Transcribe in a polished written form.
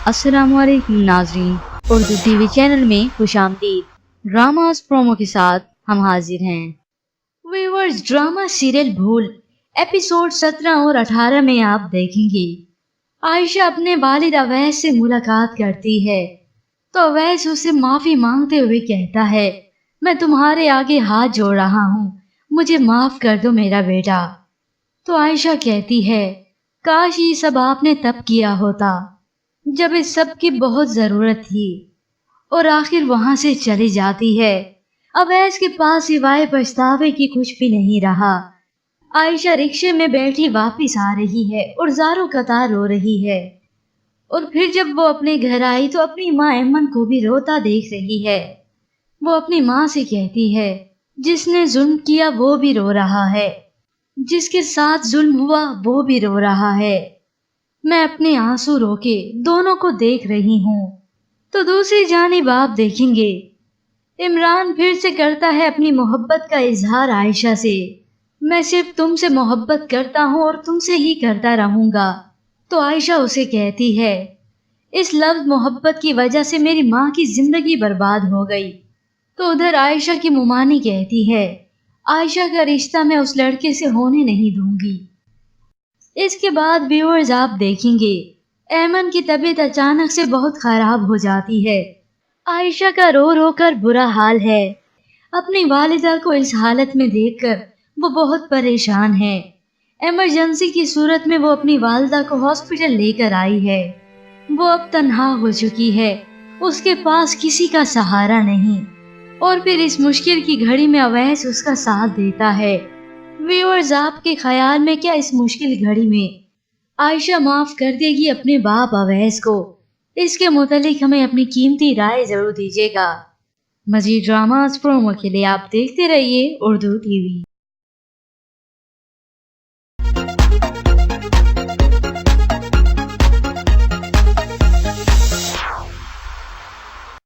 अस्सलाम वालेकुम नाज़रीन, उर्दू टीवी चैनल में खुशामदीद। ड्रामास प्रोमो के साथ हम हाजिर हैं। व्यूअर्स, ड्रामा सीरियल भूल एपिसोड 17 और 18 में आप देखेंगे आयशा अपने वालिद अवैस से मुलाकात करती है तो अवैस उसे माफी मांगते हुए कहता है, मैं तुम्हारे आगे हाथ जोड़ रहा हूँ, मुझे माफ कर दो मेरा बेटा। तो आयशा कहती है, काश ये सब आपने तब किया होता जब इस सब की बहुत जरूरत थी। और आखिर वहां से चली जाती है। अवैस के पास सिवाय पछतावे की कुछ भी नहीं रहा। आयशा रिक्शे में बैठी वापस आ रही है और ज़ारो कतार रो रही है। और फिर जब वो अपने घर आई तो अपनी माँ ऐमन को भी रोता देख रही है। वो अपनी माँ से कहती है, जिसने जुल्म किया वो भी रो रहा है, जिसके साथ जुल्म हुआ वो भी रो रहा है। मैं अपने आंसू रोके दोनों को देख रही हूँ। तो दूसरी जानिब आप देखेंगे इमरान फिर से करता है अपनी मोहब्बत का इजहार आयशा से। मैं सिर्फ तुमसे मोहब्बत करता हूँ और तुमसे ही करता रहूंगा। तो आयशा उसे कहती है, इस लफ्ज मोहब्बत की वजह से मेरी माँ की जिंदगी बर्बाद हो गई। तो उधर आयशा की मुमानी कहती है, आयशा का रिश्ता मैं उस लड़के से होने नहीं दूंगी। इसके बाद व्यूअर्स आप देखेंगे ऐमन की तबीयत अचानक से बहुत खराब हो जाती है। आयशा का रो रो कर बुरा हाल है। अपनी वालिदा को इस हालत में देखकर वो बहुत परेशान है। इमरजेंसी की सूरत में वो अपनी वालिदा को हॉस्पिटल लेकर आई है। वो अब तन्हा हो चुकी है, उसके पास किसी का सहारा नहीं। और फिर इस मुश्किल की घड़ी में अवैस उसका साथ देता है। व्यूअर्स, आपके ख्याल में क्या इस मुश्किल घड़ी में आयशा माफ कर देगी अपने बाप अवैस को? इसके मुतालिक हमें अपनी कीमती राय जरूर दीजिएगा। मजीद ड्रामास प्रोमो के लिए आप देखते रहिए उर्दू टीवी।